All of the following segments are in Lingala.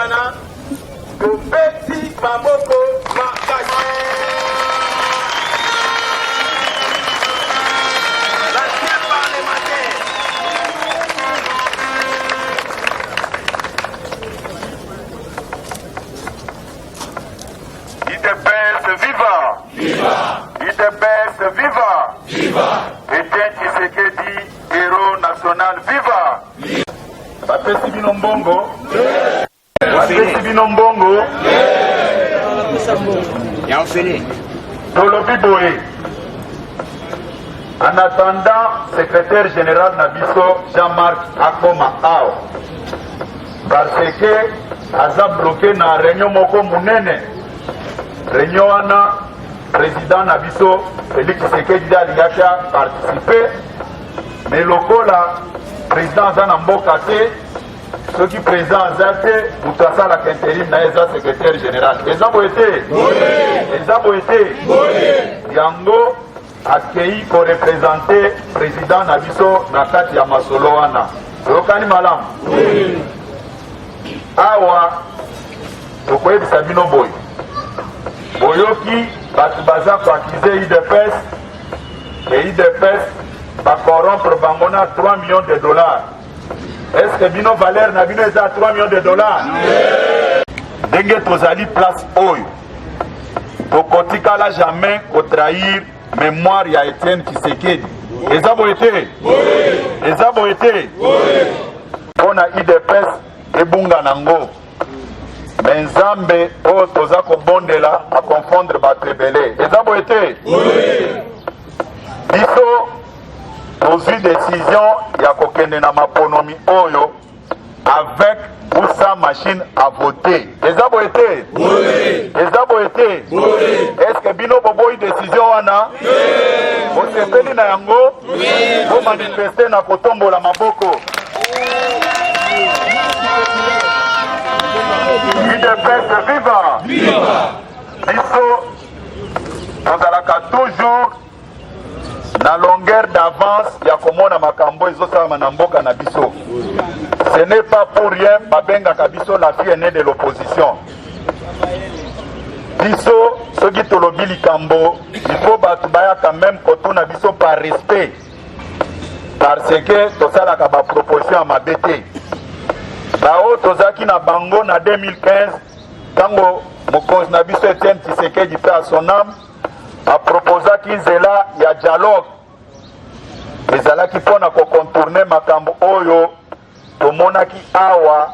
tokutana tobeti maboko makasi. L'ancien parlementaire IDPS viva! Viva! IDPS viva! Viva! Etienne Tshisekedi, héros national viva! Viva! Bapesi bino mbongo. Bapesi bino mbongo. Tolobi boye. En attendant, secrétaire général Nabiso Jean-Marc Akoma Ao. Parce que aza bloqué na réunion moko munene. Réunion wana président Nabiso Félix Tshisekedi alingaka participer. Mais lokola président aza na mboka te, soki président aza te, mutu asalaka intérim na eza secrétaire général. Eza boye te? Eza boye te? Yango akei korepresente président na biso na kati ya masolo wana. Oyokani malamu? Awa tokoyebisa bino boye. Boyoki bato baza koakize IDPS et IDPS va corrompre bangona 3 millions de dollars. Est-ce que bino valeur na bino eza 3 millions de dollars? Denge tozali place oyo. Tokotikala jamais kotrahir mémoire ya Etienne Tshisekedi. Eza boye te? Eza boye te? Pona IDPS ebunga nango. Mais Nzambe oyo toza kobondela a confondre bato ebele. Eza boye te? Biso tozwi décision ya kokende na maponomi oyo avec ou sans machine à voter. Eza boye te? Eza boye te? Est-ce que bino boboyi décision wana? Bosepeli na yango? Bo manifester na kotombola maboko. IDPS viva! Viva! Biso tozalaka toujours na longueur d'avance ya komona makambo ezosala na mboka na biso. Ce n'est pas pour rien babengaka biso la fille aînée de l'opposition. Biso soki tolobi likambo, il faut bato baya quand même kotuna biso par respect. Parce que tosalaka ba proposition ya mabe te. Bao tozaki na bango na 2015 tango mokonzi na biso Etienne Tshisekedi pe à son âme a proposaki nzela ya dialogue ezalaki mpona kocontourne makambo oyo tomonaki awa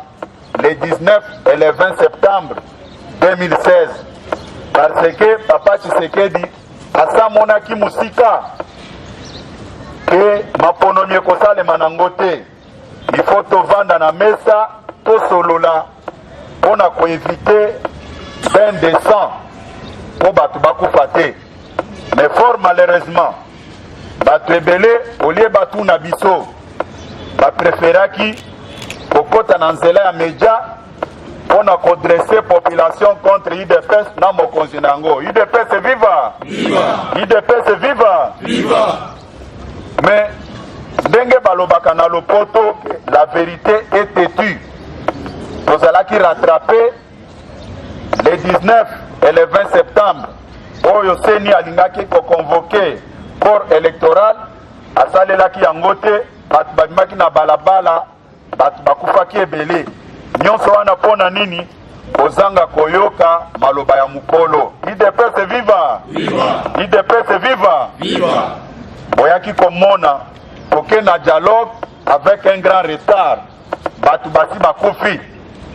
le 19 et le 20 septembre 2016 parce que papa Tshisekedi asamonaki musika ke maponomi ekosalema nango te. Il faut tovanda na mesa tosolola mpona koevite bain de sang po bato bakufa te. Mais fort malheureusement bato ebele olie batu na biso bapreferaki kokota na nzela ya media mpona kodresse population contre IDPS na mokonzi na yango. IDPS viva! IDPS viva! Mais ndenge balobaka na lopoto la vérité est têtue. Tozalaki rattrapé le 19 et le 20 septembre oyo seni alingaki koconvoquer corps électoral asalelaki yango te, bato babimaki na balabala, bato bakufaki ebele. Nyonso wana mpona nini? Kozanga koyoka maloba ya mukolo. IDPS viva! IDPS viva! Boyaki komona toke na dialogue avec un grand retard. Bato basi bakufi.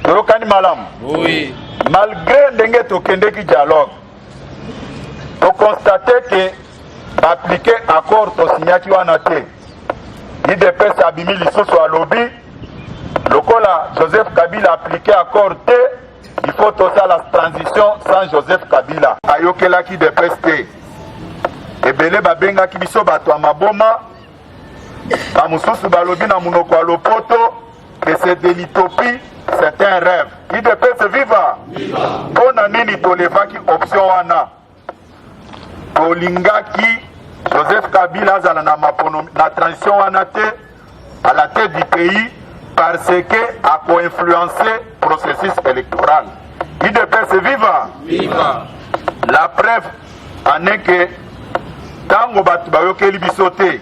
Toyokani malamu? Oui. Malgré ndenge tokendeki dialogue, to constate que appliquer accord to signaki wana te. IDPS abimi lisusu alobi lokola Joseph Kabila appliquer accord te, il faut tosa la transition sans Joseph Kabila. Ayokelaki IDPS te. Ebele babengaki biso bato ya maboma. Bamususu balobi na munoko ya lopoto que c'est de l'utopie, c'est un rêve. IDPS viva! Pona nini tolevaki option wana? Tolingaki Joseph Kabila azala na transition wana te, à la tête du pays, parce que a co-influencé processus électoral. UDPS viva! Viva! La preuve en est que tango batu bayokeli biso te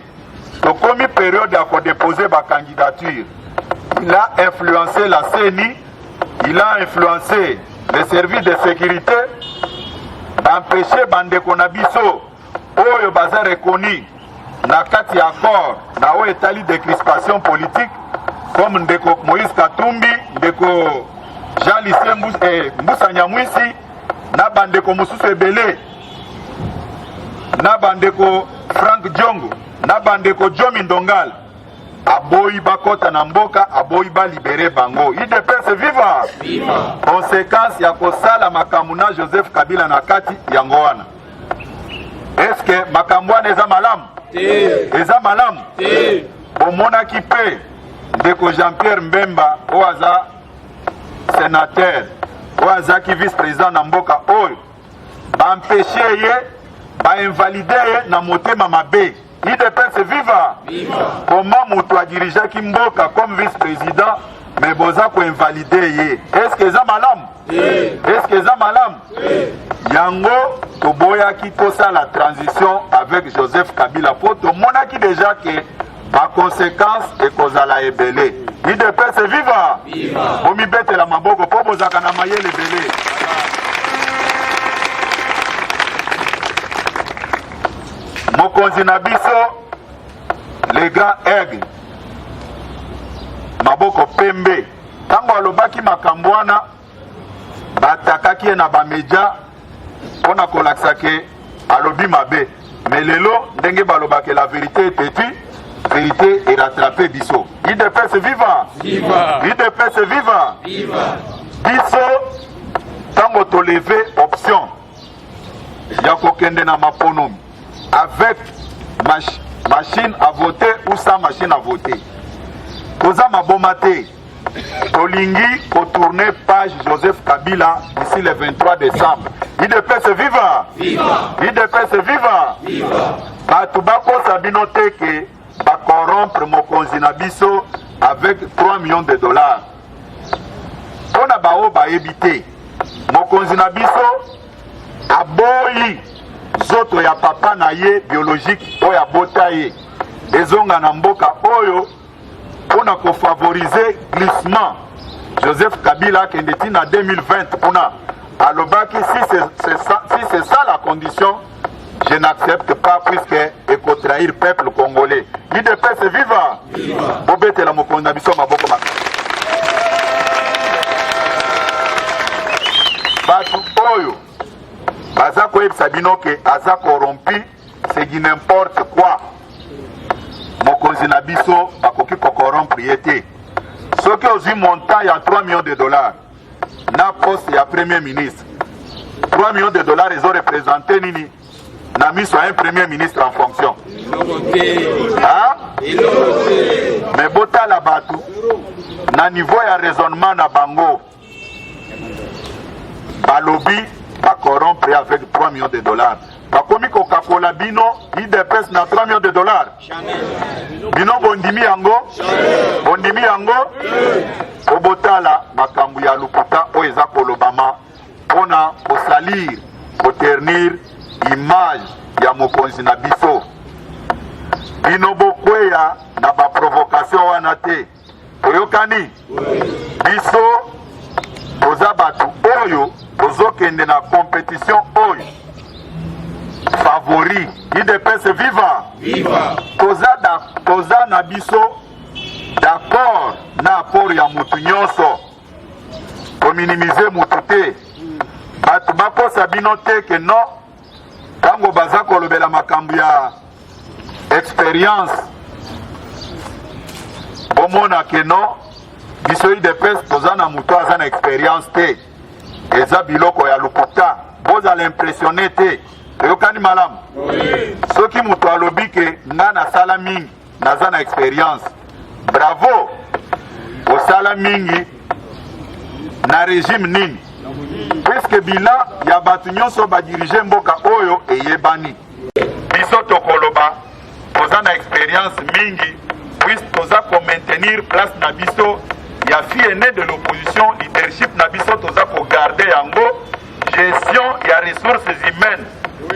tokomi période ya kodéposer ba candidature, il a influencé la CENI, il a influencé les services de sécurité, empêché bandeko na biso oyo baza reconnu na kati ya accord na oyo etali décrispation politique comme ndeko Moïse Katumbi, ndeko Jean-Lucien Mbusa Nyamwisi, na bandeko mosusu ebele, na bandeko Frank Diongo, na bandeko Jomi Ndongala, aboyi bakota na mboka, aboyi ba libere bango. UDPS viva! Viva! Conséquence ya kosala makambo na Joseph Kabila na kati yango wana. Est-ce que makambo wana eza malamu? Eza malamu? Bomonaki mpe ndeko Jean-Pierre Mbemba oyo aza sénateur, oyo azaki vice-président na mboka oyo bampeshe ye, bainvalide ye na motema mabe. UDPS viva! Comment mutu adirijaki mboka comme vice-président mais boza koinvalide ye? Est-ce que eza malamu? Est-ce que eza malamu? Yango toboyaki tosala transition avec Joseph Kabila po tomonaki déjà que ba conséquence ekozala ebele. UDPS viva! Bomibetela maboko po bozaka na mayele ebele. Mokonzi na biso le grand aigle maboko pembe tango alobaki makambo wana batakaki ye na bamedia mpona kolakisa ke alobi mabe, mais lelo ndenge balobaki la vérité eteti vérité erattrape biso. UDPS viva! UDPS viva! Biso tango toleve option ya kokende na maponomi avec machine à voter ou sans machine à voter, toza maboma te, tolingi kotourner page Joseph Kabila d'ici le 23 décembre. UDPS viva! UDPS viva! Batu bakosa bino te ke bakorrompre mokonzi na biso avec 3 millions de dollars. Pona bao bayebi te, mokonzi na biso aboyi zoto ya papa na ye biologique oyo abota ye ezonga na mboka oyo mpona kofavorize glissement. Joseph Kabila akende ntina 2020 mpona alobaki si c'est ça la condition, je n'accepte pas puisque ekotrahir peuple congolais. UDPS viva! Bobetela mokonzi na biso maboko makasi. Batu oyo baza koyebisa bino ke aza corrompu, c'est du n'importe quoi. Mokonzi na biso bakoki kokorompre ye te. Soki ozwi montant ya 3 millions de dollars na poste ya premier ministre, 3 millions de dollars ezo représente nini na miso ya un premier ministre en fonction? Mais botala batu na niveau ya raisonnement na bango balobi ba corrompre avec 3 millions de dollars. Bakomi Coca-Cola bino UDPS na 3 millions de dollars. Bino bondimi yango? Bondimi yango? Obotala makambu ya luputa o eza kolobama pona kosalir, koternir image ya mokonzi na biso. Bino bokweya na ba provocation wana te. Toyokani? Biso toza batu oyo tozokende na compétition oyo favori. UDPS viva! Toza na biso d'accord na apport ya mutu nyonso kominimize mutu te. Batu bakosa bino te ke non tango baza kolobela makambo ya expérience bomona ke non biso UDPS toza na mutu aza na expérience te. Eza biloko ya loputa bozala impressionné te. Toyokani malamu? Soki mutu alobi ke nga nasala mingi naza na expérience, bravo, osala mingi na régime nini? Puisque bilan ya batu nyonso badirige mboka oyo eyebani. Biso tokoloba toza na expérience mingi puisque toza maintenir place Nabiso. Il y a fille aînée de l'opposition, leadership Nabiso, toza pour garder yango. Gestion, il y a ressources humaines.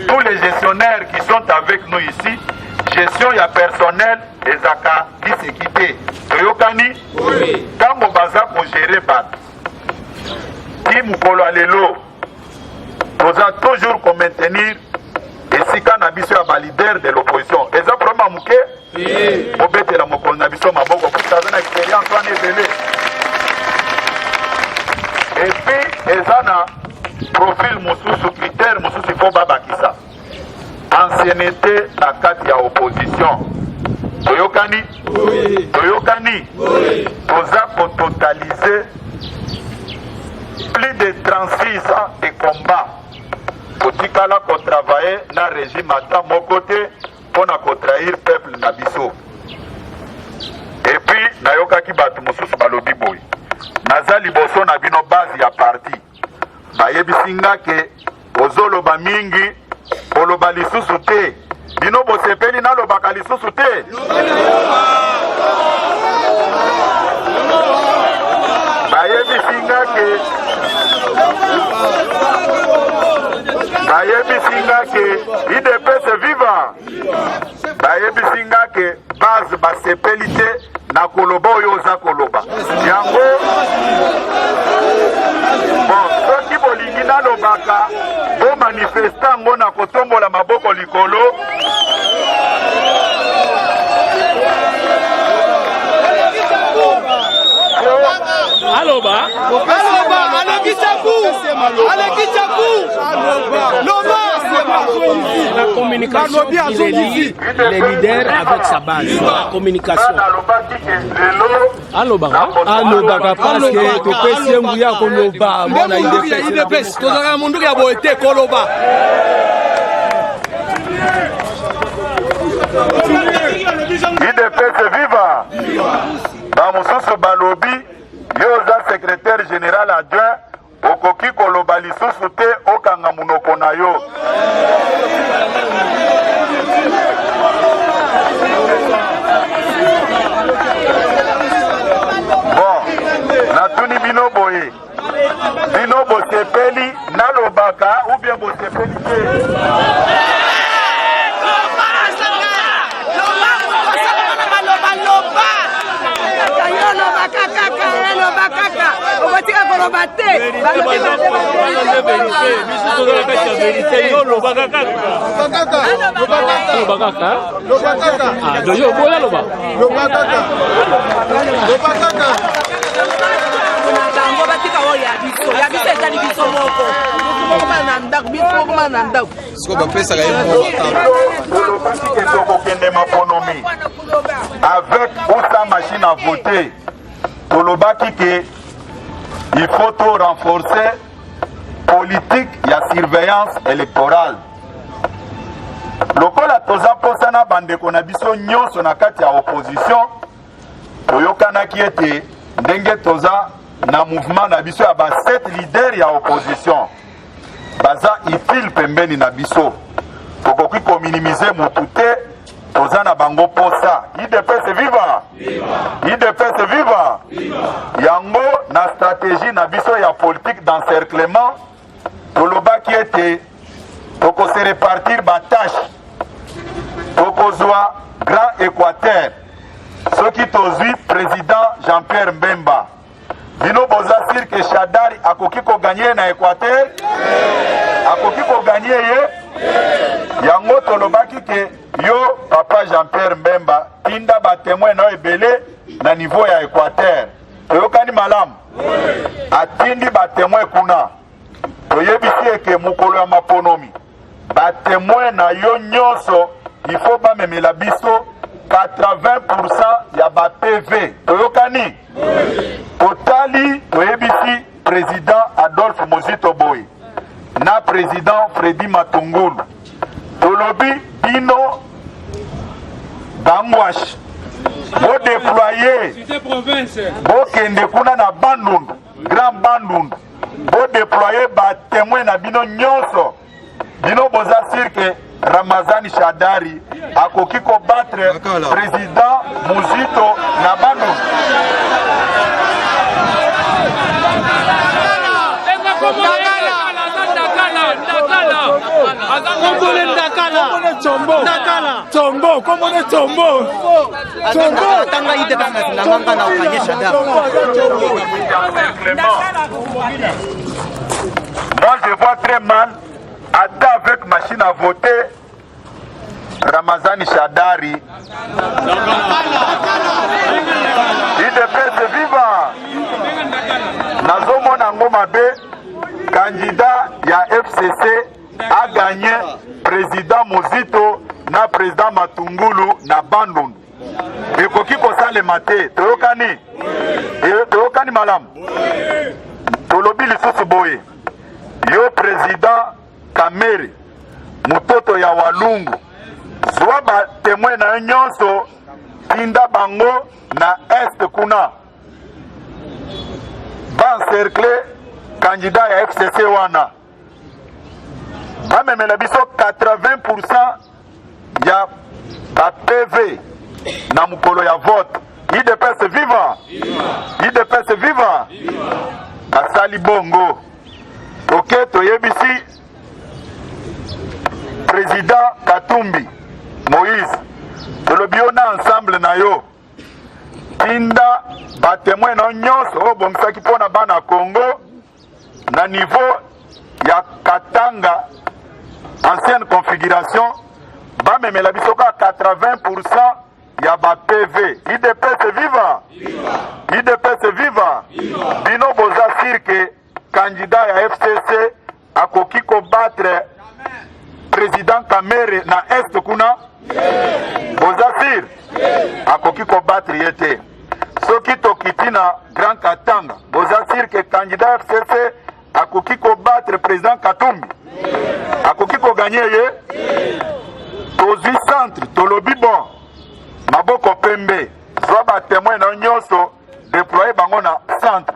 Tous les gestionnaires qui sont avec nous ici, gestion, il y a personnel, les aka, disséquité. Toyokani, quand on va pour gérer bat, qui moukolo alelo, toza toujours qu'on maintenir. Et si quand Nabiso est leader de l'opposition, et ça vraiment mouké, au bête la mokolo Nabiso maboko, pour ça une expérience en évelé. Et puis, et ça na profil sous critère, il faut babakisa. Ancienneté na kati ya opposition. Toyokani? Toyokani? Toza pour totaliser plus de 36 ans de combat. Kotikala ko travailler na régime ata mon côté pour na trahir peuple na biso. Et puis nayoka ki batu mususu balobi boy. Naza liboso na bino base ya parti. Bayebisinga ke ozoloba mingi oloba lisusu te. Bino bosepeli na lobaka lisusu te. Bayebisinga ke IDPS vivant. Bayebisinga ke base basepeli te na koloba oyo oza koloba. Yango bon, soki bolingi nalobaka bo manifesta ngo na kotombola maboko likolo. Aloba, la communication, il est les leaders avec sa base. La communication. Aloba, parce que tu peux se mouiller comme Loba. Mon IDPS, tu as mon qui a été Koloba. IDPS vivant. Bamususu balobi, yoza secrétaire général adjoint, okoki koloba lisusu te okanga munoko na yo. Bon, natuni bino boye. Bino bosepeli nalobaka ou bien bosepeli te. Avec ou sa machine à voter, Tolobaki que il faut tout renforcer politique et la surveillance électorale. Lokola toza posana bande kona biso nyonso na kati ya opposition toyokana ki ete ndenge toza na mouvement na biso ya ba 7 leaders ya opposition baza ifil pembeni na biso tokoki kominimize mutu te toza na bango posa IDPS viva IDPS viva yango na stratégie na biso ya politique d'encerclement tolobaki ete toko se répartir ba tâche tokozwa Grand Équateur soki tozwi président Jean-Pierre Mbemba bino boza sir ke Shadari akoki ko gagner na Équateur akoki ko gagner ye yango tolobaki ke yo papa Jean-Pierre Mbemba tinda ba témoin na ebele na niveau ya Équateur toyokani malamu atindi ba témoin kuna toyebisi eke mukolo ya maponomi ba témoin na yo nyonso il faut ba memela biso 80% ya ba PV toyokani totali toyebisi président Adolphe Mozito Boy na président Freddy Matungulu tolobi bino bangwash bo déployer bo kende kuna na Bandundu Grand Bandundu bo déployer ba témoin na bino nyonso bino boza sir ke Ramazani Shadari akoki kobattre président Muzito na bano. Moi je vois très mal, Ada avec machine à voter, Ramazani Shadari. IDPS viva. Nazomona ngoma be, candidat ya FCC a gagné président Muzito na président Matungulu na Bandundu. Ekoki kosalema te, toyokani? Toyokani malamu? Tolobi lisusu boye. Yo président Kamere, mutoto ya Walungu, zwa ba témoin na nyonso, tinda bango na est kuna. Ba encercler candidat ya FCC wana. Bamemela biso 80% ya ba PV na mukolo ya vote. IDPS viva! IDPS viva! Basali bongo. Ok, toyebisi président Katumbi Moïse tolobio na ensemble na yo tinda ba témoin na nyonso o bongsaki pona bana Congo na niveau ya Katanga ancienne configuration ba memela biso ka 80% ya ba PV. IDPS viva! IDPS viva! Bino boza sirke candidat ya FCC akoki kobattre président Kamere na est kuna. Bozasir akoki kobattre yete. Soki tokiti na Grand Katanga, bozasir ke candidat FCC akoki kobattre président Katumbi. Akoki ko gagner ye. Tozwi centre, tolobi bon. Maboko pembe, zwa ba témoin na nyonso déployer bango na centre.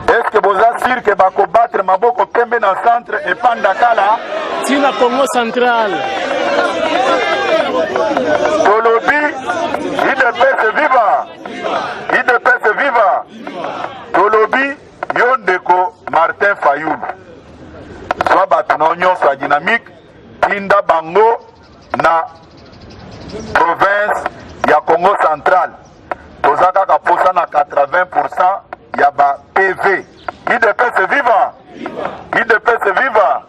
Est-ce que vous assurez que vous battre Maboko Pembe dans le centre et Pandakala? Si la Congo centrale. Tolobi, IDPS viva. IDPS viva. Tolobi, Yondeko Martin Fayoul. Soit batonognon, soit dynamique, Tinda Bango na province ya Congo centrale. Tozaka kaposa na 80% ya ba PV. IDPS viva. IDPS viva.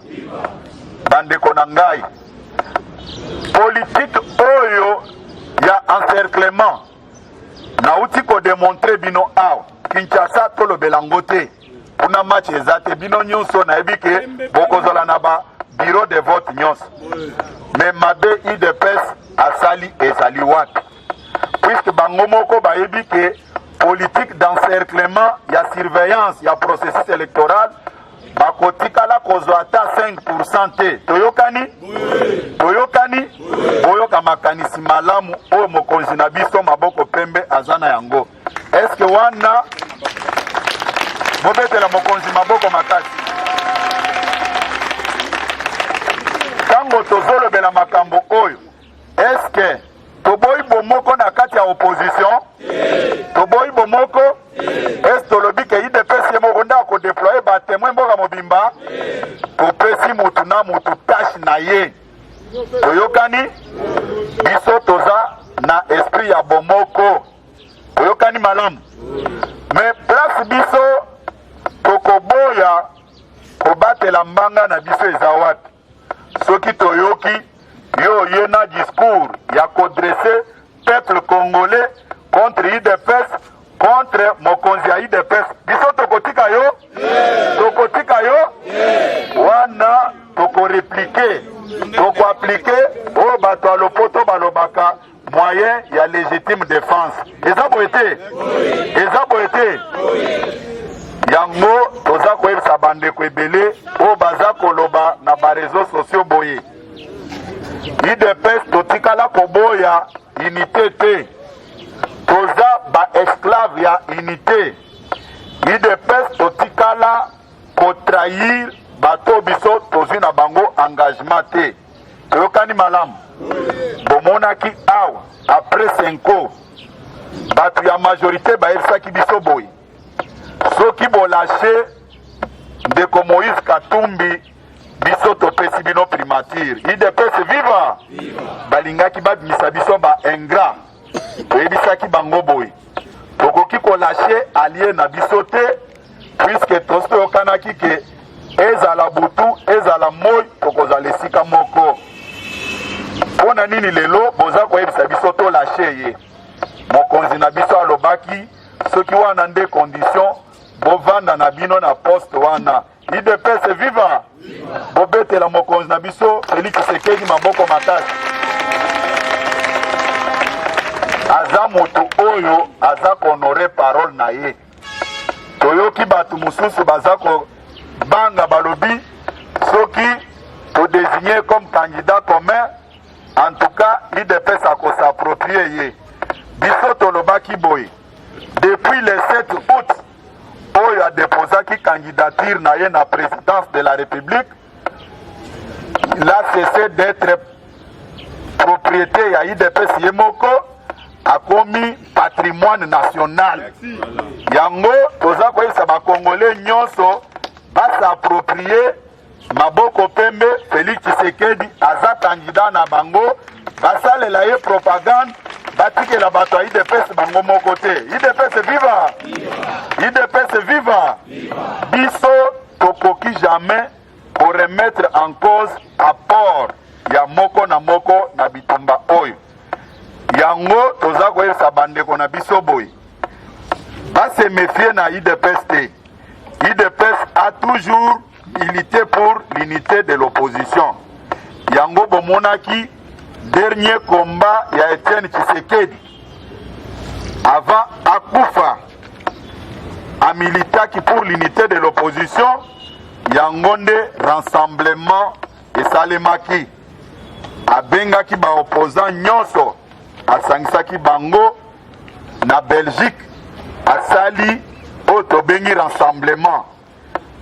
Bandeko na ngai. Politique oyo ya encerclement. Na uti ko démontrer bino aw. Kinshasa tolo belangote. Una match ezate bino nyonso na ebike bokozola na ba bureau de vote nyonso. Mais mabe IDPS asali ezali wapi? Puisque bango moko bayebi ke politique d'encerclement, il y a surveillance, il y a processus électoral, bakotikala kozwa ata 5% te. Toyokani? Toyokani? Boyoka makanisi malamu o mokonzi na biso Maboko Pembe azana yango. Est-ce que wana bobetela mokonzi Maboko makasi? Tango tozolobela makambo oyo, est-ce que toboyi bomoko na kati ya opposition? Toboyi bomoko? Est-ce tolobi ke IDPS moko nda ko déployer ba témoin mboka mobimba? Topesi mutu na mutu tâche na ye. Toyokani? Biso toza na esprit ya bomoko. Toyokani malamu. Mais place biso tokoboya kobatela mbanga na biso ezawati. Soki toyoki yo yena discours ya kodresser peuple congolais contre IDPS, contre mokonzi ya IDPS. Biso tokotika yo? Tokotika yo? Wana toko répliquer, toko appliquer o bato a lopoto balobaka moyen ya légitime défense. Eza boete? Eza boete? Yango toza koyebisa bandeko ebele o baza koloba na ba réseaux sociaux boye. IDPS totikala koboya unité te. Toza ba esclave ya unité. IDPS totikala kotrahir bato biso tozwi na bango engagement te toyokani malamu bomonaki awa après 5 ans bato ya majorité bayebisaki biso boye soki bolashe ndeko Moïse Katumbi biso topesi bino primature IDPS viva balingaki babimisa biso ba ingrat toyebisaki bango boye tokoki kolashe allié na biso te puisque tosi toyokanaki ke ezala butu ezala moi tokozala esika moko mpona nini lelo boza koyebisa biso tolashe ye mokonzi na biso alobaki soki wana nde condition bovanda na bino na poste wana IDPS viva bobetela mokonzi na biso Félix Tshisekedi maboko makasi aza moto oyo aza honore parole na ye toyoki bato mosusu baza kobanga balobi soki todésigné comme candidat commun en tout cas IDPS akosaproprie ye biso tolobaki boye depuis le 7 août oyo adéposaki candidature na ye na présidence de la République il a cessé d'être propriété ya IDPS ye moko akomi patrimoine national yango toza koyebisa bakongole nyonso basaproprie maboko pembe Félix Tshisekedi aza candidat na bango basalela ye propagande batikela bato ya IDPS bango moko te IDPS viva IDPS viva biso tokoki jamais koremettre en cause apport ya moko na moko na bitumba oyo yango toza koyebisa bandeko na biso boye base méfier na IDPS te IDPS a toujours milité pour l'unité de l'opposition yango bomonaki dernier combat ya Etienne Tshisekedi avant akufa a militaki pour l'unité de l'opposition yango nde rassemblement esalemaki abengaki ba opposant nyonso asangisaki bango na Belgique asali oyo tobengi rassemblement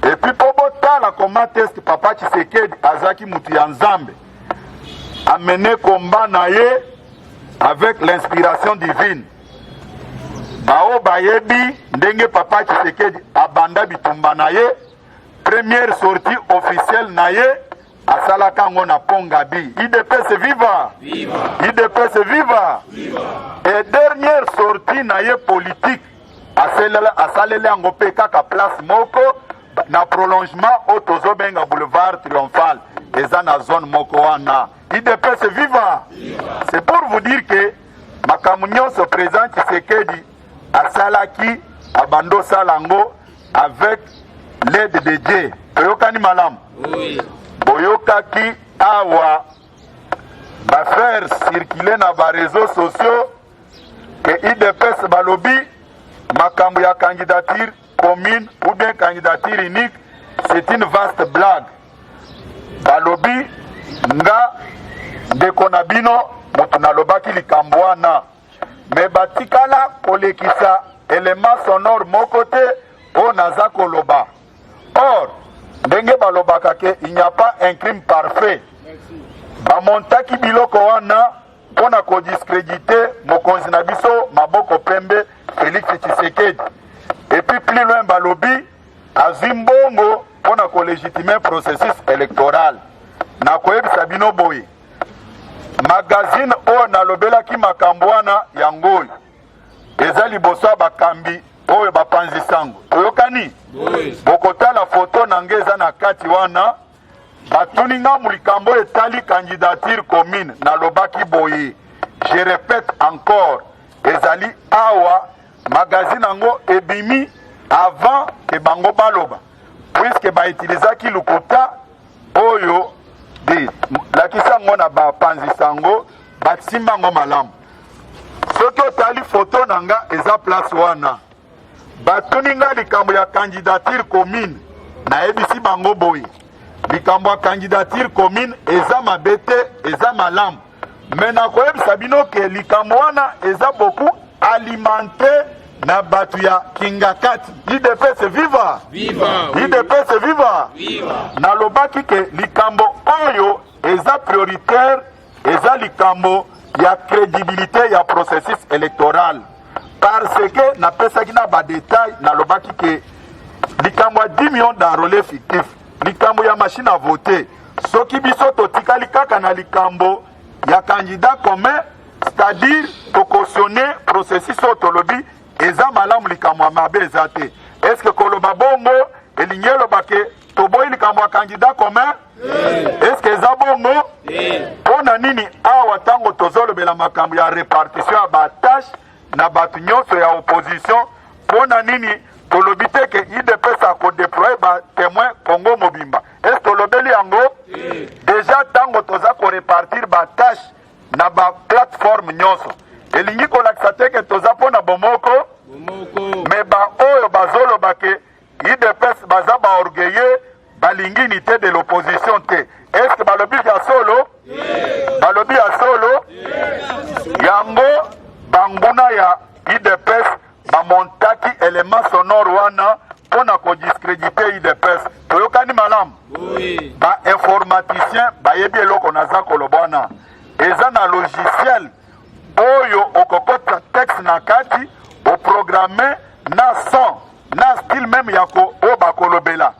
et puis po botala comment est-ce que papa Tshisekedi azaki mutu ya nzambe amener combat na ye avec l'inspiration divine bao bayebi ndenge papa Tshisekedi abanda bitumba na ye première sortie officielle na ye asalaka ngo na Pongabi IDPS viva IDPS viva et dernière sortie na ye politique asalele yango pe kaka place moko na prolongement au tozobenga boulevard triomphal eza na zone moko wana IDPS viva c'est pour vous dire que makambo nyonso président Tshisekedi asalaki abando salango avec l'aide de Dieu toyokani malamu boyokaki awa bafaire circuler na ba réseaux sociaux que IDPS balobi makambo ya candidature commune ou bien candidature unique c'est une vaste blague balobi nga ndeko na bino moto nalobaki likambo wana me batikala kolekisa élément sonore moko te o naza koloba or ndenge balobaka ke il n'y a pas un crime parfait bamontaki biloko wana mpona kodiscrédite mokonzi na biso maboko pembe Félix Tshisekedi et puis plus loin balobi azwi mbongo mpona kolégitimer processus électoral na koyebisa bino boye magazine oyo nalobelaki makambo wana yango eza liboso ya bakambi oyo bapanzi sango toyokani bokotala foto na nge eza na kati wana batuni nga likambo etali candidature commune nalobaki boye je répète encore ezali awa magazine yango ebimi avant ke bango baloba puisque bautilisaki lokuta oyo de lakisa yango na bapanzi sango basimba yango malamu soki otali foto na nga eza place wana batuni nga likambo ya candidature commune nayebisi bango boye likambo ya candidature commune eza mabe te eza malamu me nakoyebisa bino ke likambo wana eza beaucoup alimenté na batu ya Kingakati. IDPS viva! Viva! IDPS viva! Viva! Nalobaki ke likambo oyo eza prioritaire, eza likambo ya crédibilité ya processus électoral. Parce que na pesaki na ba détail nalobaki ke likambo ya 10 millions d'enrôlés fictifs, likambo ya machine à voter, soki biso totikali kaka na likambo ya candidat commun, c'est-à-dire pour cautionner processus autolobi eza malamu likambo ya mabe eza te. Est-ce que koloba bongo elingi elobake toboyi likambo ya candidat commun? Est-ce que eza bongo? Pona nini awa tango tozolobela makambo ya répartition ya batache na batu nyonso ya opposition, pona nini tolobi te ke IDPS akodéploye ba témoin Congo mobimba? Est-ce tolobeli yango? Déjà tango toza korepartir batache na ba plateforme nyonso elingi kolakisa te ke toza mpona bomoko, me ba oyo bazoloba ke IDPS baza baorgueilleux balingi unité de l'opposition te. Est-ce que balobi ya solo? Balobi ya solo? Yango banguna ya IDPS bamontaki élément sonore wana mpona kodiscréditer IDPS. Toyokani malamu? Ba informaticien bayebi eloko naza koloba wana. Eza na logiciel oyo okokota texte na kati oprogramme na son na style même yako oyo bakolobela,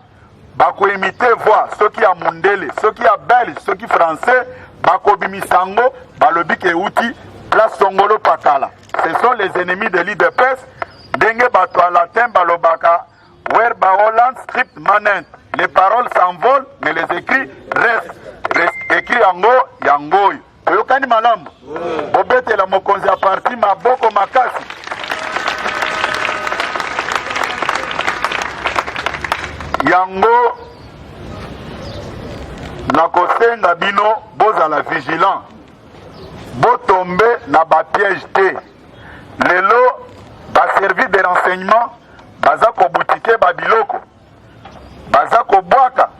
bakoimite voix soki ya mundele, soki ya belge, soki français, bakobimisango balobi ke euti place Songolo Pakala. Ce sont les ennemis de l'IDPS. Ndenge bato à latin balobaka verba Holland script manent. Les paroles s'envolent mais les écrits restent. Écrit yango yangoy. Toyokani malamu? Bobetela mokonzi ya parti maboko makasi. Yango nakosenga bino bozala vigilant, botombe na ba piège te. Lelo ba service de renseignement baza ko boutike ba biloko, baza ko bwaka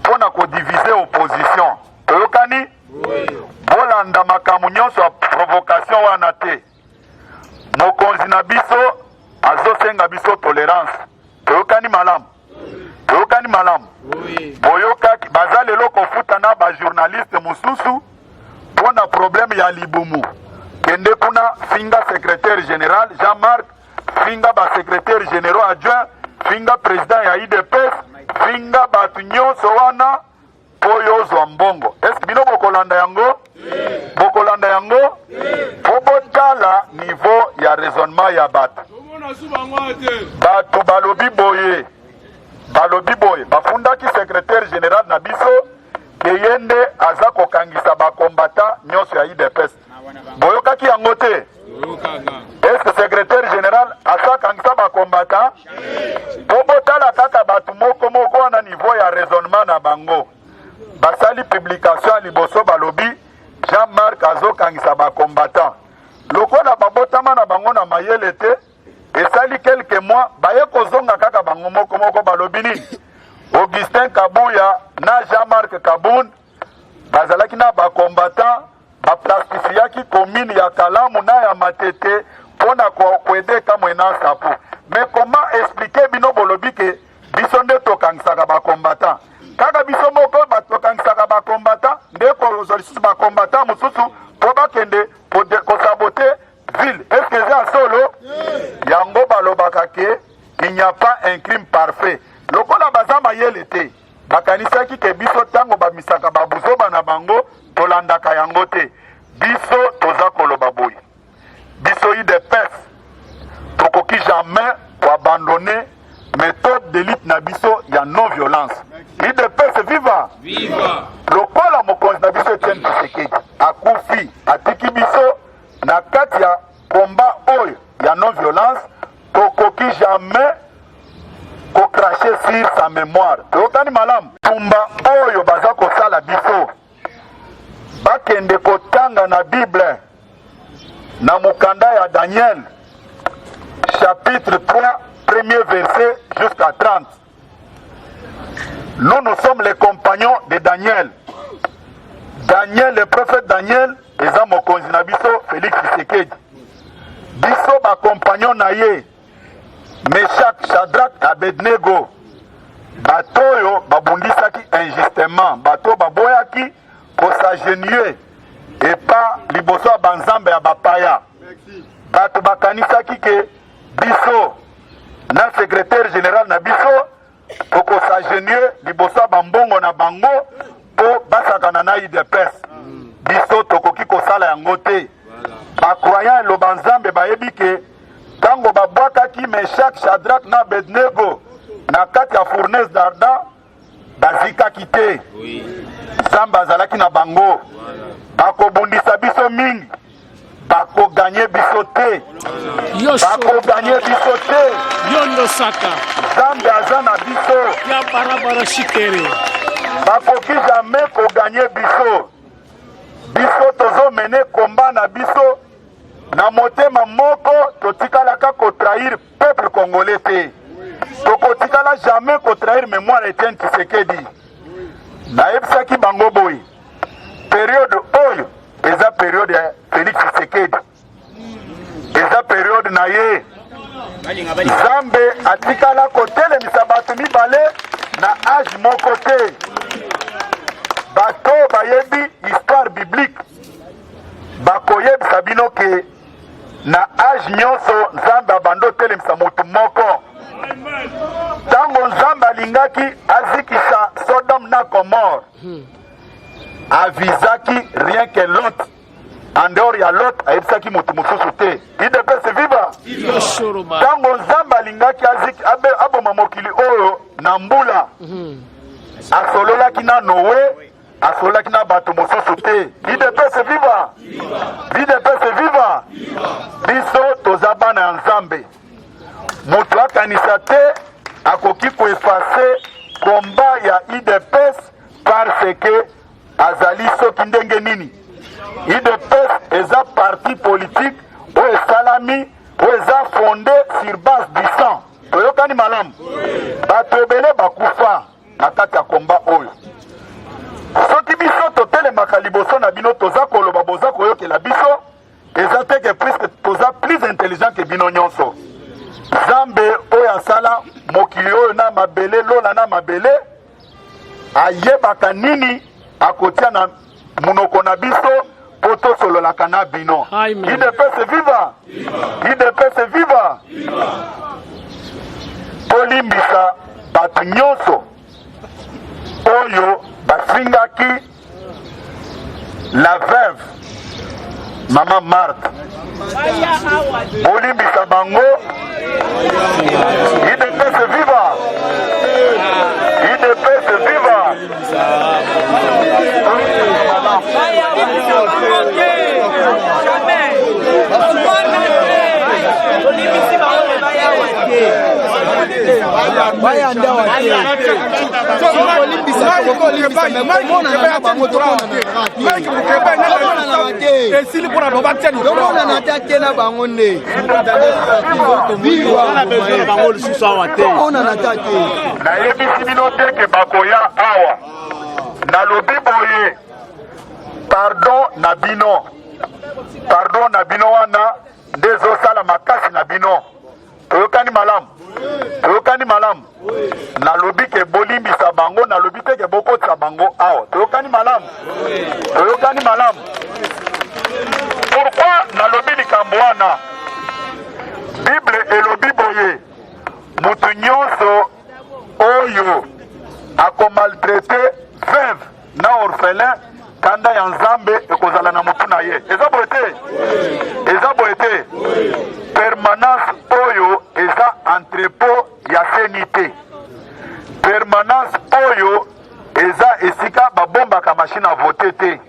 pona ko diviser opposition. Toyokani? Bolanda makamu nyonso ya provocation wana te. Mokonzi na biso azosenga biso tolérance. Toyokani malamu? Toyokani malamu? Boyokaki baza lelo kofuta na ba journaliste mususu pona problème ya libumu. Kende kuna finga secrétaire général Jean-Marc, finga ba secrétaire généraux adjoint, finga président ya IDPS, finga batu nyonso wana poyo zwa mbongo. Est-ce bino bokolanda yango? Bokolanda yango? Bobotala niveau ya raisonnement ya batu. Batu balobi boye. Balobi boye. Bafundaki secrétaire général na biso keyende aza kokangisa ba combattant nyonso ya IDPS. Boyokaki yango te? Est-ce que secrétaire général aza kangisa ba combattant? Bobotala kaka batu moko moko wana niveau ya raisonnement na bango. Basali publication liboso balobi Jean-Marc azokangisa ba combattant. Lokola babotama na bango na mayele te, esali quelques mois baye kozonga kaka bango moko moko balobi nini? Augustin Kabuya na Jean-Marc Kaboun bazalaki na ba combattant baplastifiaki commune ya Kalamu na ya Matete pona koede kamwena sapo. Mais comment expliquer bino bolobi ke biso nde tokangisaka ba combattant? Kaka biso moko batokangisaka ba combattant ndeko lisusu ba combattant mususu po bakende kosabote ville. Est-ce que c'est solo? Yango balobaka ke il n'y a pas un crime parfait. Lokola bazama yele te bakanisaki ke biso tango bamisaka babuzoba na bango tolandaka yango te. Biso toza koloba boy. Biso IDPS tokoki jamais pour abandonner méthode d'élite na biso ya non-violence. IDPS viva! Viva! Lokola mokonzi na biso Etienne Tshisekedi akufi atiki biso na kati ya combat oyo ya non-violence, tokoki jamais kokracher sur sa mémoire. Toyokani malamu? Tumba oyo baza kosala biso bakende kotanga na Bible na mukanda ya Daniel chapitre 3 premier verset jusqu'à 30. Nous sommes les compagnons de Daniel. Daniel, le prophète Daniel, eza mokonzi na biso Félix Tshisekedi. Biso ba compagnon na ye Meshach, Shadrach, Abednego, batoyo babundisaki injustement, bato baboyaki kosagenue et pas liboso ya banzambe ya bapaya. Bato bakanisaki ke biso na secrétaire général na biso tokosagenue liboso ya bambongo na bango po basakana na UDPS. Biso tokoki kosala yango te. Bakroyant eloba nzambe bayebi ke tango babwakaki Meshach, Shadrach na Abednego na kati ya fournaise d'Ardan bazikaki te. Nzambe azalaki na bango. Bakobundisa biso mingi, bakoganye biso te. Bakoganye biso te. Yondo Saka Nzambe aza na biso. ya barabara shikere Bakoki jamais koganye biso. Biso tozomene komba na biso na motema moko, totikalaka kotrahir peuple congolais te. Tokotikala jamais kotrahir mémoire Etienne Tshisekedi. Nayebisaki bango boye période oyo eza période ya Félix Tshisekedi, eza période na ye. Nzambe atikala kotelemisa bato mibale na age moko te. Bato bayebi histoire biblique bakoyebisa bino ke na age nyonso Nzambe abando telemisa motu moko. Tango Nzambe alingaki azikisa Sodome na Gomorrhe, avisaki rien que Lot, en dehors ya Lot ayebisaki motu mosusu te. UDPS viva. Tango Nzambe alingaki aboma mokili oyo na mbula, asololaki na Noé, asololaki na bato mosusu te. UDPS viva. UDPS viva. Biso toza bana ya Nzambe. Moto akanisa te akoki koefase komba ya UDPS parce que azali soki ndenge nini. UDPS eza parti politique oyo esalami oyo eza fondé sur base du sang. Toyokani malamu. Bato ebele bakufa na kati ya komba oyo. Soki biso totelemaka liboso na bino toza koloba boza koyokela biso, eza te ke puisque toza plus intelligent ke bino nyonso. Nzambe oyo asala mokili oyo na mabele, lola na mabele, ayebaka nini akotia na munoko na biso po tosololaka na bino. UDPS viva. UDPS viva. Tolimbisa bato nyonso oyo basingaki la veuve Mama Marthe. Bolimbisa bango. UDPS viva. UDPS viva. Nayebisi bino te ke bakoya awa nalobi boye pardon na bino. Pardon na bino wana nde ezosala makasi na bino. Toyokani malamu. Toyokani malamu. Nalobi ke bolimbisa bango, nalobi te ke bokotisa bango awa. Toyokani malamu. Toyokani malamu. Pourquoi nalobi likambo wana? Bible elobi boye mutu nyonso oyo akomaltraite veuve na orphelin kanda ya Nzambe ekozala na mutu na ye. Eza boye te. Eza boye te. Permanence oyo eza entrepôt ya senite. Permanence oyo eza esika babombaka machine a voter te.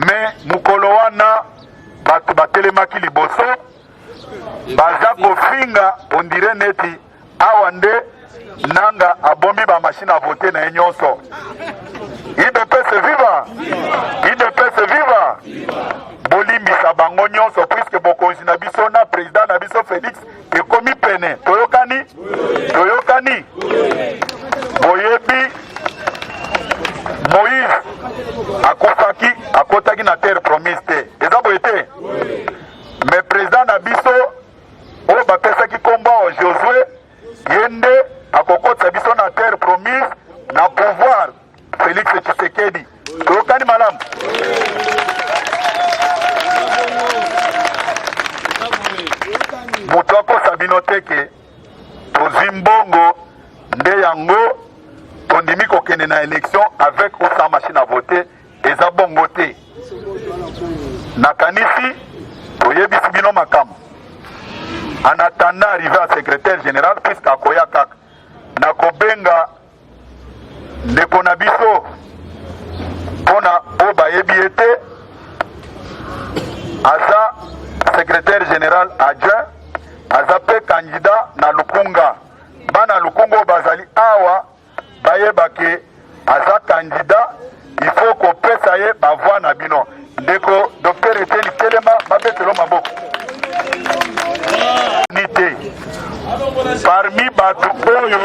Mais mukolo wana bato batelemaki liboso baza kofinga ondire neti awa nde nanga abombi ba machine a voter na nyonso. UDPS viva. UDPS viva. Bolimbisa bango nyonso puisque bokonzi na biso na président na biso Félix ekomi pene. Toyokani? Toyokani? Boyebi Moïse akofaki akotaki na terre promise te. Eza boye te. Mais président na biso oyo bapesaki kombo Josué moto akosa bino te ke tozwi mbongo nde yango tondimi kokende na élection avec osa machine à voter eza bongo te nakanisi toyebisi bino makambo en attendant arrivé à secrétaire général puisque akoya kaka nakobenga ndeko na biso mpona oyo bayebi ete aza secrétaire général adjoint aza pe candidat na lukunga bana lukunga oyo bazali awa bayeba ke aza candidat il faut kopesa ye bavoi na bino ndeko docteur eteli telema babetelo maboko nite parmi bato oyo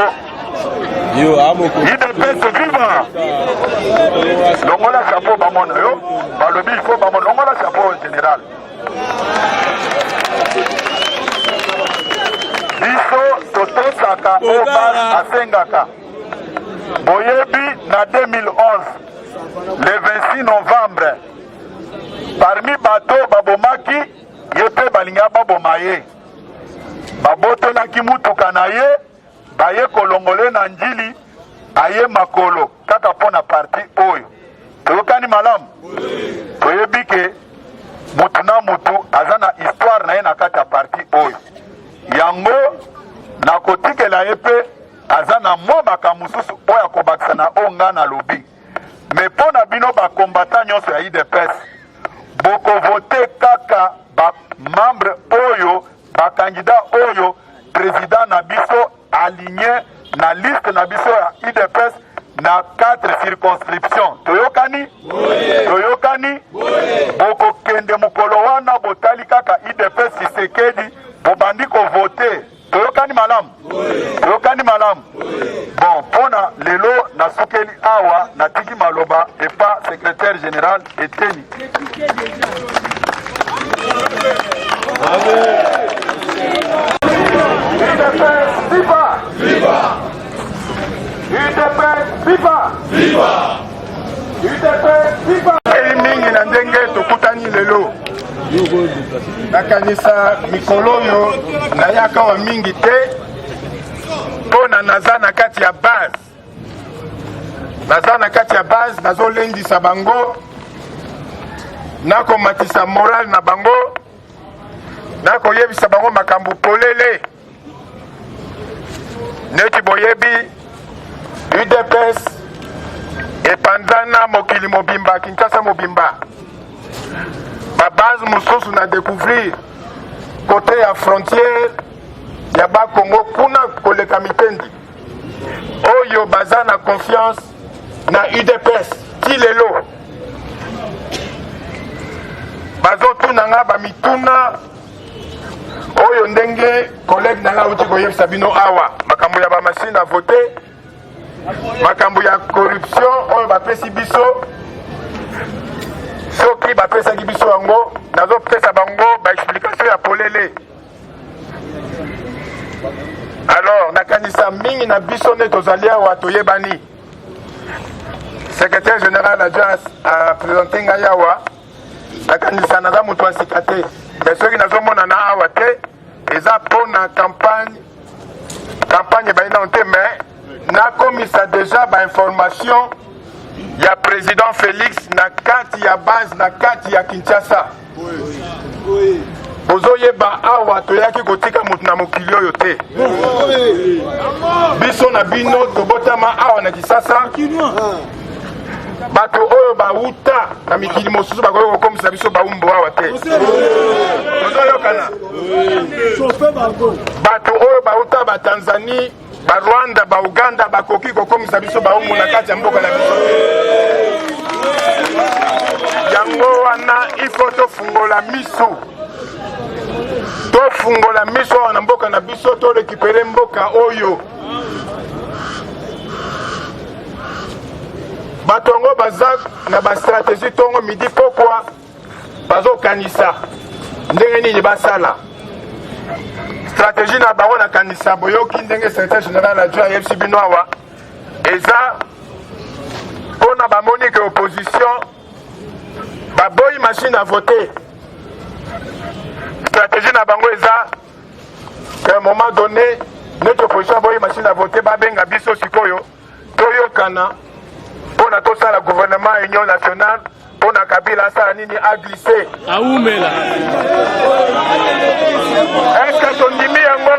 IDPS viva longola chapeau bamona yo balobi il faut bamona longola chapeau général biso totosaka oyo asengaka boyebi na 2011 le 26 novembre parmi bato babomaki ye mpe balinga baboma ye babotelaki mutuka na ye baye kolongole na njili aye makolo kaka mpo na parti oyo toyokani malamu toyebi ke mutu na mutu aza na histoire na ye na kati ya parti oyo yango nakotikela ye mpe aza na mwa makambo mosusu oyo akobakisa na oyo nga na lobi me mpo na bino bakombata nyonso ya IDPS bokovote kaka bamembre oyo bakandida oyo président na biso aligné na liste na biso ya IDPS na 4 circonscriptions toyokani toyokani bokokende mokolo wana botali kaka IDPS Tshisekedi bobandi kovote toyokani malamu toyokani malamu bon mpona lelo nasukeli awa natiki maloba epa secrétaire général eteni UDPS viva! Viva! UDPS viva! Viva! UDPS viva! Eli mingi na ndenge tokutani lelo nakanisa mikolo oyo nayaka wa mingi te mpona naza na kati ya base nazolendisa bango nakomatisa moral na bango nakoyebisa bango makambo polele neti boyebi UDPS epandana mokili mobimba Kinshasa mobimba babase mosusu na découvrir côté ya frontière ya bakongo kuna koleka mitendi oyo baza na confiance na UDPS ti lelo bazotuna nga bamituna oyo ndenge collègue nanga uti koyebisa bino awa makambo ya bamachine à voter makambo ya corruption oyo bapesi biso soki bapesaki biso yango nazopesa bango baexplication ya polele alors nakanisa mingi na biso nde tozali awa toyebani secrétaire général adjoint a présenté ngai awa nakanisa naza moto ya sika te mais soki nazomona na awa te eza mpo na campagne bayina te mais nakomisa déjà bainformation ya président Félix na kati ya base na kati ya Kinshasa ozoyeba awa toyaki kotika motu na mokili oyo te biso na bino tobotama awa na Kisasa bato oyo bauta na mikili mosusu bakoki kokomisa biso baumbu awa te ozoyokana bato oyo bauta batanzanie barwanda bauganda bakoki kokomisa biso baumbu na kati ya mboka na biso yango wana ifo tofungola miso awa na mboka na biso torekipere mboka oyo bato yango baza na bastratégie tongo midi pokwa bazokanisa ndenge nini basala stratégie na bango nakanisa boyoki ndenge secrétaire général adjoint ayebisi bino awa eza mpona bamoni ke opposition boy machine à voter. Stratégie na bango eza qu'à un moment donné notre opposition boy machine à voter ba benga biso sikoyo toyokana pona to sala gouvernement union nationale pona Kabila sala nini a glissé aumela est-ce que ton nimi yango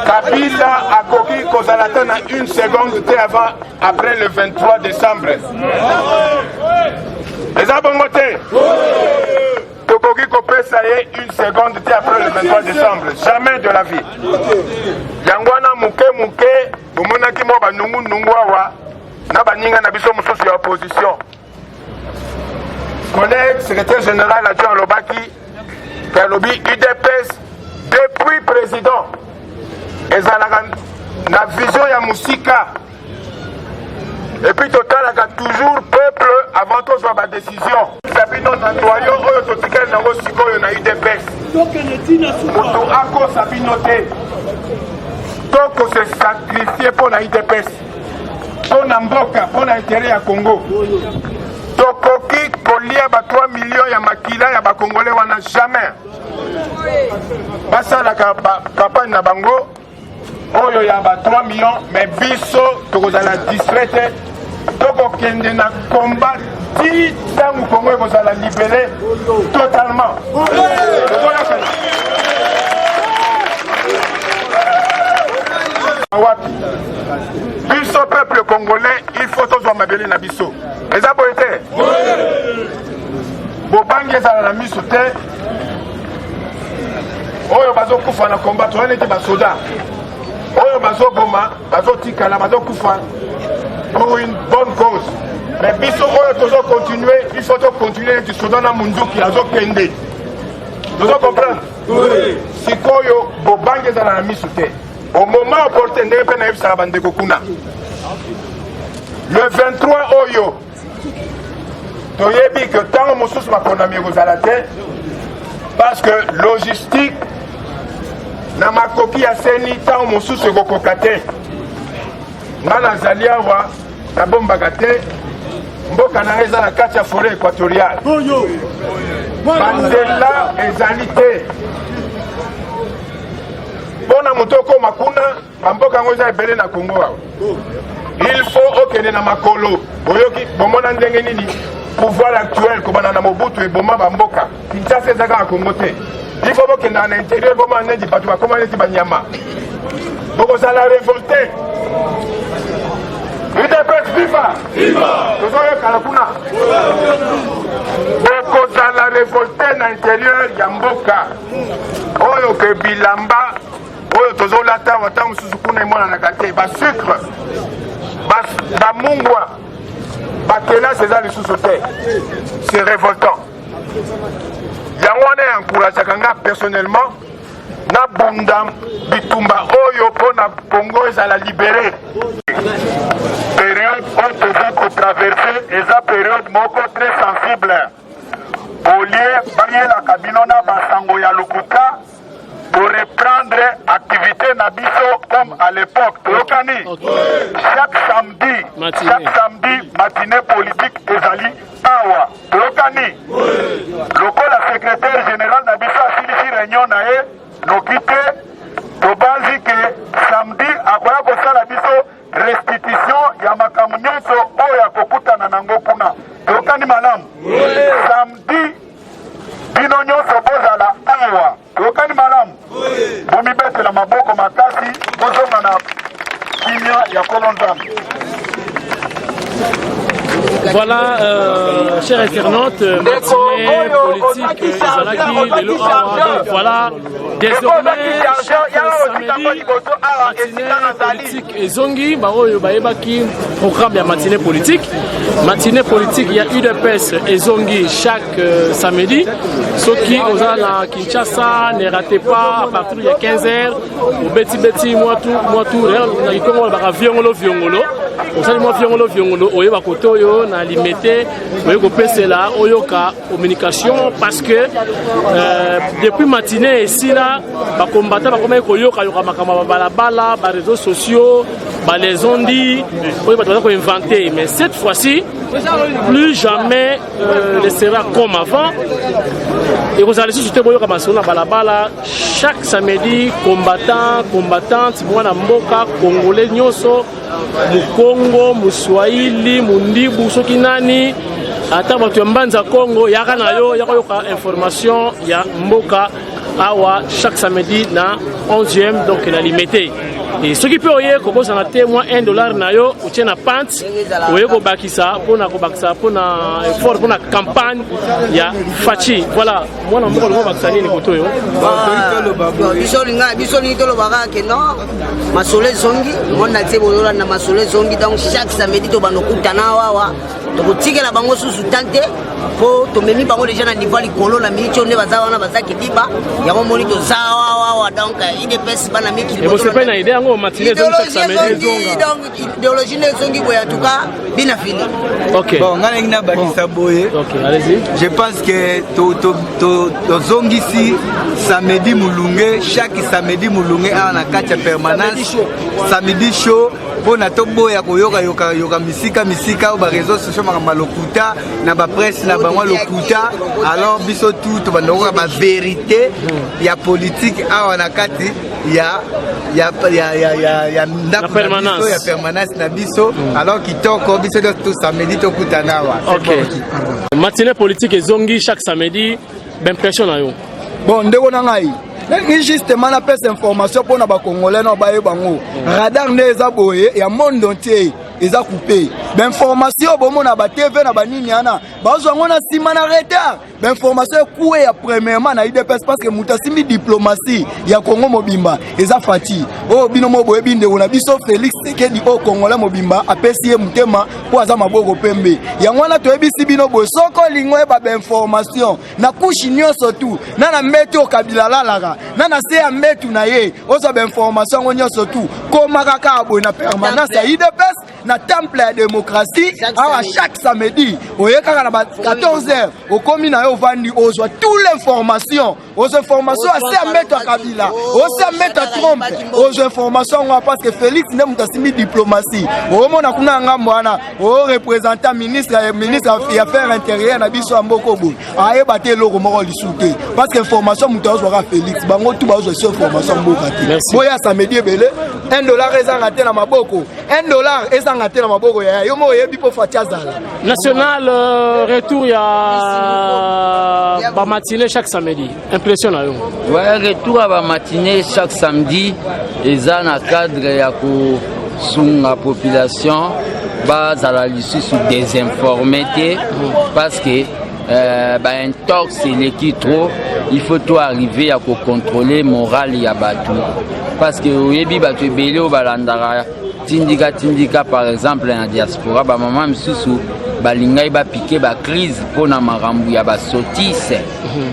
Kabila a coquille kozala na une seconde te avant après le 23 décembre. Les abongotés Tokoki kopesa ye une seconde te après le 23 décembre. Jamais de la vie. Yangwana muke bomonaki mo banungu awa na baninga na biso mususu ya opposition. Collègue secrétaire général adjoint Lobaki Kalobi UDPS depuis président ezalaka na vision ya musika et puis totalaka toujours peuple avant tozwa ba décision sabino na toyo oyo totikali nango sikoyo na UDPS moto akosa bino te toko se sacrifier pour na UDPS pour na mboka pour na intérêt ya Congo tokoki kolia ba 3 millions ya makila ya bakongolais wana jamais basalaka campagne na bango oyo ya ba 3 millions mais biso tokozala distraite tokokende na combat ti tangu Congo ekozala libéré totalement biso peuple congolais il faut tozwa mabele na biso eza boye te bobangi ezala na miso te oyo bazokufa na combat toyani ete basoda oyo bazoboma bazotikala bazokufa pour une bonne cause mais biso oyo tozocontinue il faut tocontinue neti soda na munduki azokende tozocomprendre sikoyo bobangi ezala na miso te au moment opportun ndenge mpe nayebisaka bandeko kuna le 23 oyo toyebi ke ntango mosusu bakondami ekozala te parce que logistique na makoki ya seni ntango mosusu ekokoka te nga nazali awa nabombaka te mboka na eza na kati ya forêt équatoriale banzela ezali te mpona moto okoma kuna bamboka yango eza ebele na Congo awa il faut okende na makolo boyoki bomona ndenge nini pouvoir actuel kobana na Mobutu eboma bamboka Kinshasa eza kaka Congo te il faut bokenda na intérieur boma neti bato bakoma neti banyama bokozala révolté UDPS viva tozoyokala kuna bokozala révolté na intérieur ya mboka oyo ke bilamba oyo tozolata wata mosusu kuna emonanaka te basucre bamungwa bakelasi eza lisusu te c'est révoltant yango wana encourageaka nga personnellement nabunda bitumba oyo mpona Congo ezala libéré période oyo toza kotraverse eza période moko très sensible olie bayelaka bino na basango ya lokuta pour reprendre activité na biso comme à l'époque tokani chaque samedi matinée politique ezali awa tokani lokola secrétaire général na biso asilisi réunion na ye noki te tobanzi ke samedi akoya kosala biso restitution ya makambo nyonso oyo akokutana nango kuna tokani malamu samedi bino nyonso bozala awa tokani malamu bomibetela maboko makasi bozonga na kimia ya kolonzambe. Voilà, chers internautes, matinée politique, Zalaki, Lelo Awa. Voilà, désormais, chaque samedi, matinée politique et Zongi, Baroyo Baebaki, programme de matinée politique. Matinée politique, il y a UDPS et Zongi chaque samedi. Ceux qui ont à Kinshasa, ne ratez pas, à partir de 15h, au Beti, moi tout, il commence à Viongolo. Osalimo viongolo oyo bakoto yo na limité oyo kopese la oyo ka communication parce que depuis matinée ici là ba combattant ba comme koyoka yoka makama balabala ba réseaux sociaux bah, les ont dit, oui, bah, on inventé. Mais cette fois-ci, plus jamais ne sera comme avant. Et vous allez sur Balabala, chaque samedi, combattante, Mwana Mboka, Congolais, Nyoso, Mukongo, Muswahili, Mundibu, Sokinani, ata bato ya mbanza Congo yaka na yo yoka information ya mboka awa chaque samedi na 11e donc la limité et ce qui peut oyer ko bosa témoin $1 na yo utie na pant oyer ko bakisa pona effort pona campagne ya fachi voilà mwana mboka ko bakisa ni koto yo biso ni to lo baka ke no masole zongi mona te boyola na masole zongi donc chaque samedi to banokutana wawa tokotikela bango susu tante po tomemi bango déjà na niveau likolo na miniti onde baza wana baza kidiba yango moni tozawa wawa donc IDPS bana miki et vous savez na idée yango matinée donc chaque samedi donc idéologie ne zongi boya en tout cas bina fini OK bon ngana ngina bakisa boye OK allez-y je pense que to zongi si samedi mulunge chaque samedi mulunge ana kacha permanence samedi show pona to boya koyoka yoka misika ba réseaux sociaux makamba lokuta na ba presse na bango lokuta alors biso tout bandoko ba vérité ya politique awa na kati ya permanence na biso alors kitoko biso tout samedi to kutana wa OK matinée politique ezongi chaque samedi d'impression na yo bon ndeko na ngai ni justement na pesa information pour na ba congolais na ba yebango radar ne eza boye ya monde entier eza coupé d'information bomo na ba TV na ba nini ana bazwa ngona sima na retard d'information kuwe ya premièrement na IDPS parce que mutasimi diplomatie ya Congo mobimba eza fati o bino mo boye binde ona biso Félix Tshisekedi o congolais mobimba apesi mutema po aza maboko pembe ya ngwana to ebisi bino boye soko lingo e ba information na kushi nyonso tu na mbete o kabila lalaka na se ya mbetu na ye ozo ba information nyonso tu koma kaka boye na permanence ya IDPS na temple ya démocratie à chaque samedi oyeka na 14h au komi na yo vandi ozwa toute l'information aux informations assez mettre à Kabila aussi mettre à Trump aux informations parce que Félix ne mutasimi diplomatie au mona kuna ngambo wana au représentant ministre des affaires intérieures na biso mboko bo aye baté loko moko lisute parce que information mutazwa Félix bango tout bazwa sur information mboka te boya samedi belé $1 ezanga te na maboko $1 ezanga te na maboko ya yo mo yebi po fatia zala national retour ya ba matinée chaque samedi impression na yo ouais retour à ba matinée chaque samedi eza na cadre ya ko sunga population bazala lisusu désinformé parce que un tox c'est l'équipe trop il faut tout arriver à contrôler moral ya batu parce que oyebi batu ebele o balandara tindika par exemple na diaspora ba maman misusu balingai ba piquer ba crise pona marambu ya ba sotise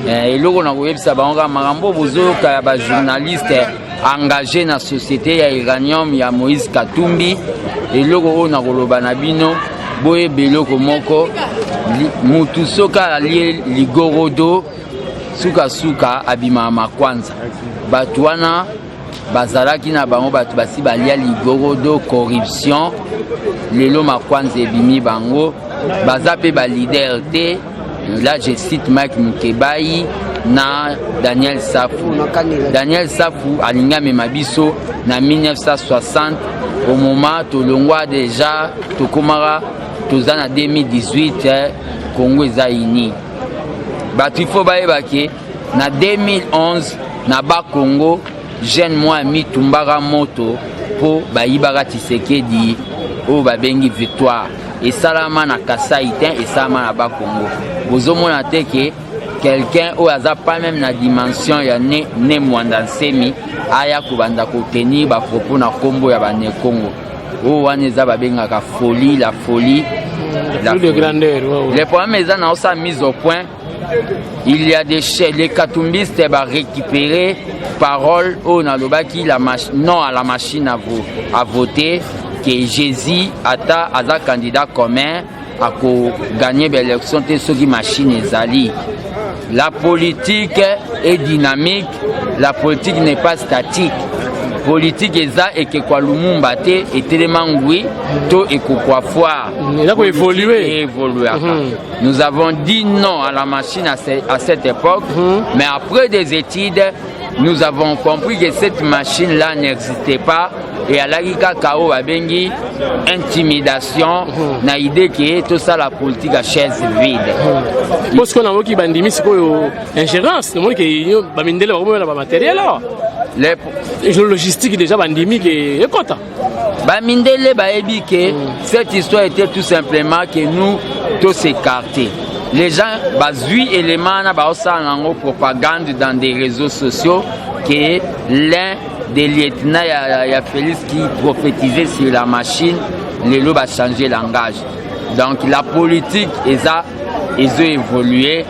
eloko na koyebisa bango marambo bozoka ya ba journaliste engagé na société ya Iranium ya Moïse Katumbi eloko na koloba na bino boye beloko moko mutu soka ali ligorodo suka abima makwanza batu wana bazalaki na bango batu basi balia ligorodo corruption lelo makwanza ebimi bango baza pe ba leader te là je cite Mike Mukebai na Daniel Safu alingame mabiso na 1960 au moment tolongwa déjà tokomara tozana 2018 Congo eza ini batu faut bayebake na 2011 na ba Congo jeune moi mitumbaka moto po bayibaka Tshisekedi o babengi victoire et salama na Kasai et salama na ba Congo bozomona te que quelqu'un au hasard pas même na dimension ya ne mwanda semi aya kubanda ko tenir ba propos na kombo ya ba ne Congo o waneza babengaka folie la folie de grandeur les problèmes est dans sa mise au point il y a des les katumbistes va récupérer parole au nalobaki la non à la machine à voter que Jésus ata aza candidat commun à gagner l'élection de ceux qui machine ezali. La politique est dynamique, la politique n'est pas statique. politique eza ekekwa lumumba te etelema ngwi to ekokwa foire évoluer. Nous avons dit non à la machine à cette époque, mais après des études, nous avons compris que cette machine-là n'existait pas et à l'Arika Kao Abengi, intimidation, na idée que tout ça la politique à chaise vide. Parce qu'on a vu qu'il y a une ingérence, il y a un matériel là. Le logistique déjà bandimique et quoi. Bamindele baebi que cette histoire était tout simplement que nous tous écartés. Les gens bazui éléments na baosa nango propagande dans des réseaux sociaux que l'un des lieutenants ya Félix qui prophétisait sur la machine les lots va changer langage. Donc la politique ils ont évolué.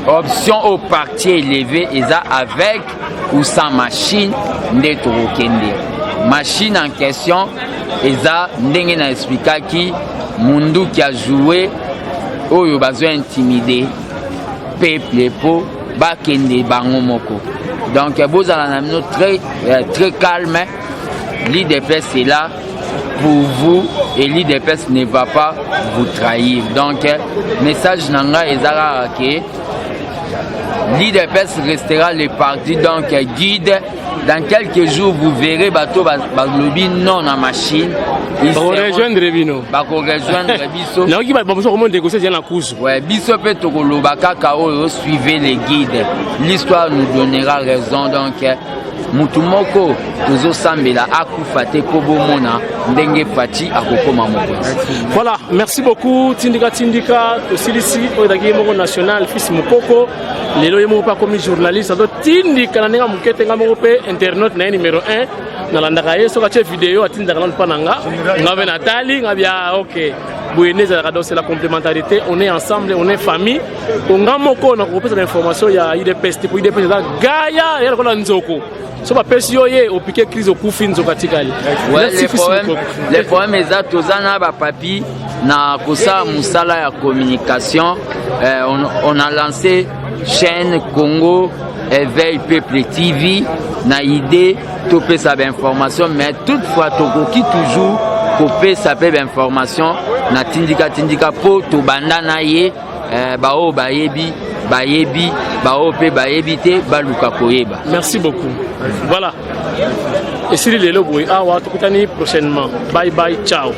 Option au parti élevé ils avec ou sans machine ndetorokende. Machine en question eza ndenge na expliquer qui mundu qui a joué oyo bazo intimider peuple po bakende bango moko. Donc bozala na mino très calme. L'IDPS est là pour vous et l'IDPS ne va pas vous trahir. Donc message nanga ezala que l'IDPS restera le parti donc guide. Dans quelques jours, vous verrez bateau balobi non en machine. Ils vont rejoindre Bino. Bako rejoindre Biso. Non, qui va comment négocier dans la course. Ouais, Biso peut to kolobaka kao suivez les guides. L'histoire nous donnera raison donc. Mutumoko tozo sambela akufate kobomona ndenge fati akokoma mokonzi. Voilà, merci beaucoup Tindika tosilisi odaki moko national fils mukoko lelo yemo pa comme journaliste do Tindika na nga mukete nga moko pe internet na numéro 1 na landaka yeso ka vidéo atindaka na pananga ngabe Nathalie ngabia OK. C'est la complémentarité, on est ensemble, on est famille. On a moko na kopesa l'information ya IDPS pour IDPS da Gaia ya ko nzoko. So ba pesi yoye au piquer crise au coup fin zokatikali. Ouais, les problèmes exacts tozana ba papi na kosa musala ya communication. On a lancé chaîne Congo Éveil Peuple TV na idée topé sa information mais toutefois tokoki toujours kopé sa information na tindika po to banda na ye bao bayebi bao pe bayebi te baluka koyeba. Merci beaucoup. Voilà. Et si les loboy awa tukutani prochainement. Bye bye, ciao.